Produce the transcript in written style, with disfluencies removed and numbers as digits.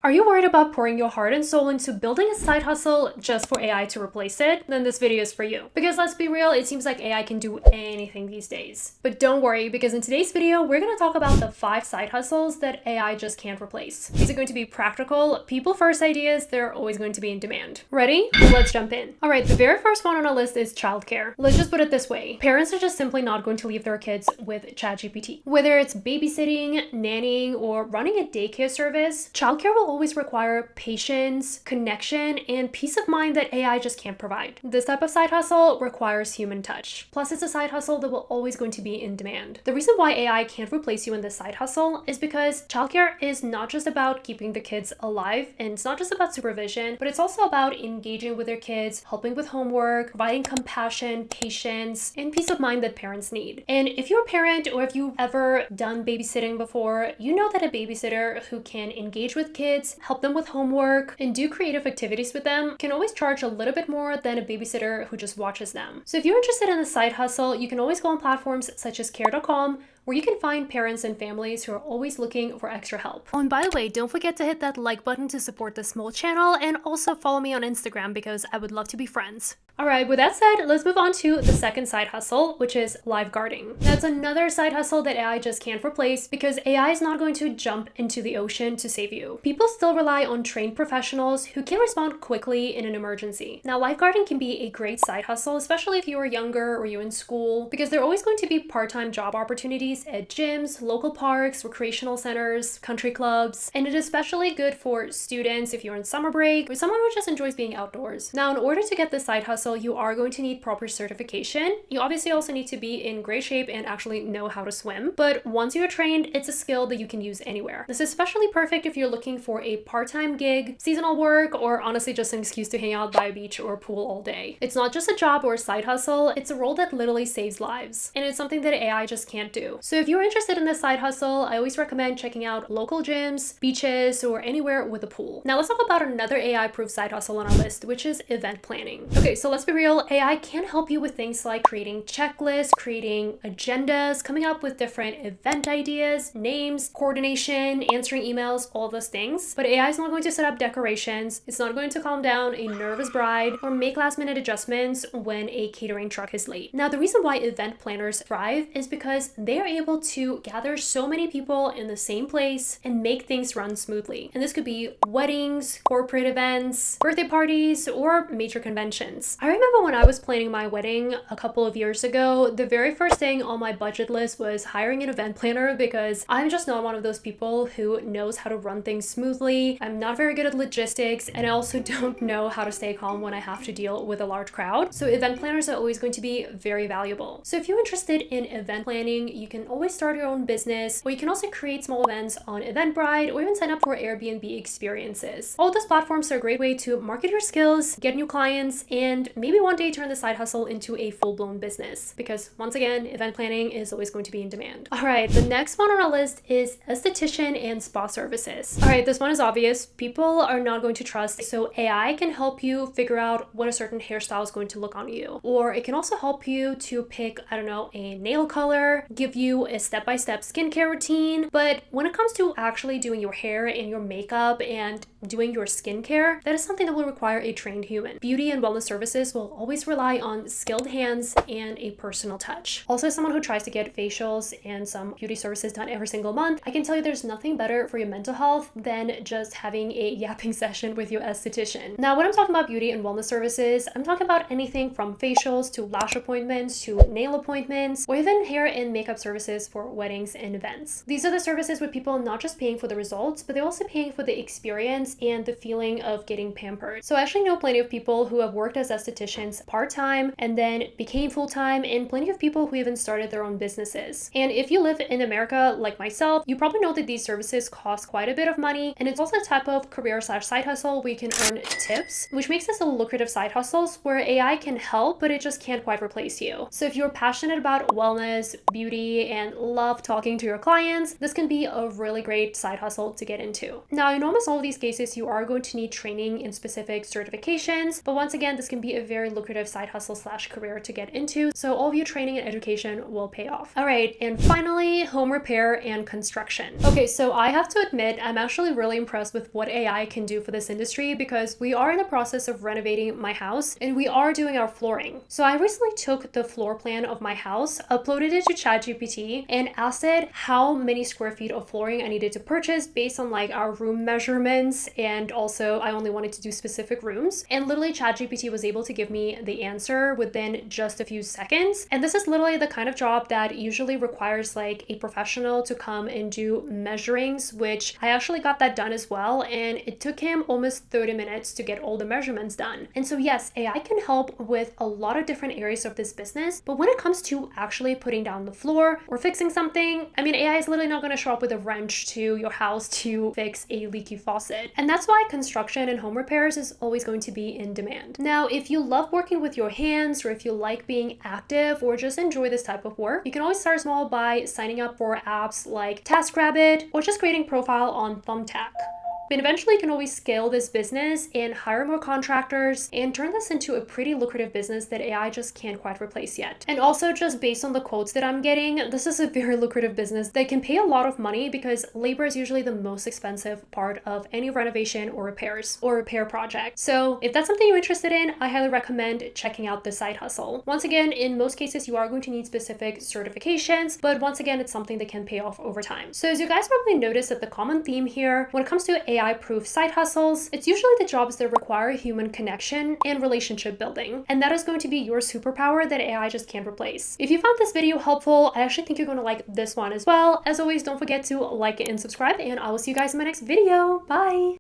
Are you worried about pouring your heart and soul into building a side hustle just for AI to replace it? Then this video is for you. Because let's be real, it seems like AI can do anything these days. But don't worry, because in today's video, we're going to talk about the 5 side hustles that AI just can't replace. These are going to be practical, people-first ideas. They're always going to be in demand. Ready? Let's jump in. All right, the very first one on our list is childcare. Let's just put it this way. Parents are just simply not going to leave their kids with ChatGPT. Whether it's babysitting, nannying, or running a daycare service, childcare will always require patience, connection, and peace of mind that AI just can't provide. This type of side hustle requires human touch. Plus, it's a side hustle that will always going to be in demand. The reason why AI can't replace you in this side hustle is because childcare is not just about keeping the kids alive, and it's not just about supervision, but it's also about engaging with their kids, helping with homework, providing compassion, patience, and peace of mind that parents need. And if you're a parent or if you've ever done babysitting before, you know that a babysitter who can engage with kids, help them with homework, and do creative activities with them can always charge a little bit more than a babysitter who just watches them. So if you're interested in the side hustle, you can always go on platforms such as care.com, where you can find parents and families who are always looking for extra help. Oh, and by the way, don't forget to hit that like button to support this small channel, and also follow me on Instagram because I would love to be friends. All right, with that said, let's move on to the second side hustle, which is lifeguarding. That's another side hustle that AI just can't replace because AI is not going to jump into the ocean to save you. People still rely on trained professionals who can respond quickly in an emergency. Now, lifeguarding can be a great side hustle, especially if you are younger or you're in school, because there are always going to be part-time job opportunities at gyms, local parks, recreational centers, country clubs, and it is especially good for students if you're in summer break or someone who just enjoys being outdoors. Now, in order to get this side hustle, you are going to need proper certification. You obviously also need to be in great shape and actually know how to swim. But once you're trained, it's a skill that you can use anywhere. This is especially perfect if you're looking for a part-time gig, seasonal work, or honestly just an excuse to hang out by a beach or a pool all day. It's not just a job or a side hustle, it's a role that literally saves lives. And it's something that AI just can't do. So if you're interested in this side hustle, I always recommend checking out local gyms, beaches, or anywhere with a pool. Now let's talk about another AI-proof side hustle on our list, which is event planning. Okay, so let's be real, AI can help you with things like creating checklists, creating agendas, coming up with different event ideas, names, coordination, answering emails, all those things. But AI is not going to set up decorations, it's not going to calm down a nervous bride, or make last-minute adjustments when a catering truck is late. Now, the reason why event planners thrive is because they are able to gather so many people in the same place and make things run smoothly. And this could be weddings, corporate events, birthday parties, or major conventions. I remember when I was planning my wedding a couple of years ago, the very first thing on my budget list was hiring an event planner because I'm just not one of those people who knows how to run things smoothly. I'm not very good at logistics, and I also don't know how to stay calm when I have to deal with a large crowd. So event planners are always going to be very valuable. So if you're interested in event planning, you can always start your own business, or you can also create small events on Eventbrite, or even sign up for Airbnb experiences. All those platforms are a great way to market your skills, get new clients, and maybe one day turn the side hustle into a full-blown business, because once again, event planning is always going to be in demand. All right, the next one on our list is esthetician and spa services. All right, this one is obvious. People are not going to trust, so AI can help you figure out what a certain hairstyle is going to look on you. Or it can also help you to pick, I don't know, a nail color, give you a step-by-step skincare routine. But when it comes to actually doing your hair and your makeup and doing your skincare, that is something that will require a trained human. Beauty and wellness services will always rely on skilled hands and a personal touch. Also, as someone who tries to get facials and some beauty services done every single month, I can tell you there's nothing better for your mental health than just having a yapping session with your esthetician. Now, when I'm talking about beauty and wellness services, I'm talking about anything from facials to lash appointments to nail appointments, or even hair and makeup services for weddings and events. These are the services with people not just paying for the results, but they're also paying for the experience and the feeling of getting pampered. So I actually know plenty of people who have worked as estheticians part-time and then became full-time, and plenty of people who even started their own businesses. And if you live in America like myself, you probably know that these services cost quite a bit of money, and it's also a type of career/side hustle where you can earn tips, which makes this a lucrative side hustles where AI can help, but it just can't quite replace you. So if you're passionate about wellness, beauty, and love talking to your clients, this can be a really great side hustle to get into. Now, in almost all of these cases, cases, you are going to need training in specific certifications. But once again, this can be a very lucrative side hustle slash career to get into. So all of your training and education will pay off. All right, and finally, home repair and construction. Okay, so I have to admit, I'm actually really impressed with what AI can do for this industry because we are in the process of renovating my house and we are doing our flooring. So I recently took the floor plan of my house, uploaded it to ChatGPT, and asked it how many square feet of flooring I needed to purchase based on like our room measurements, and also I only wanted to do specific rooms. And literally ChatGPT was able to give me the answer within just a few seconds. And this is literally the kind of job that usually requires like a professional to come and do measurings, which I actually got that done as well. And it took him almost 30 minutes to get all the measurements done. And so yes, AI can help with a lot of different areas of this business, but when it comes to actually putting down the floor or fixing something, I mean, AI is literally not going to show up with a wrench to your house to fix a leaky faucet. And that's why construction and home repairs is always going to be in demand. Now, if you love working with your hands, or if you like being active, or just enjoy this type of work, you can always start small by signing up for apps like TaskRabbit or just creating a profile on Thumbtack. But eventually you can always scale this business and hire more contractors and turn this into a pretty lucrative business that AI just can't quite replace yet. And also, just based on the quotes that I'm getting, this is a very lucrative business that can pay a lot of money because labor is usually the most expensive part of any renovation or repairs or repair project. So if that's something you're interested in, I highly recommend checking out the side hustle. Once again, in most cases, you are going to need specific certifications, but once again, it's something that can pay off over time. So as you guys probably noticed, that the common theme here when it comes to AI-proof side hustles, it's usually the jobs that require human connection and relationship building. And that is going to be your superpower that AI just can't replace. If you found this video helpful, I actually think you're going to like this one as well. As always, don't forget to like it and subscribe, and I will see you guys in my next video. Bye!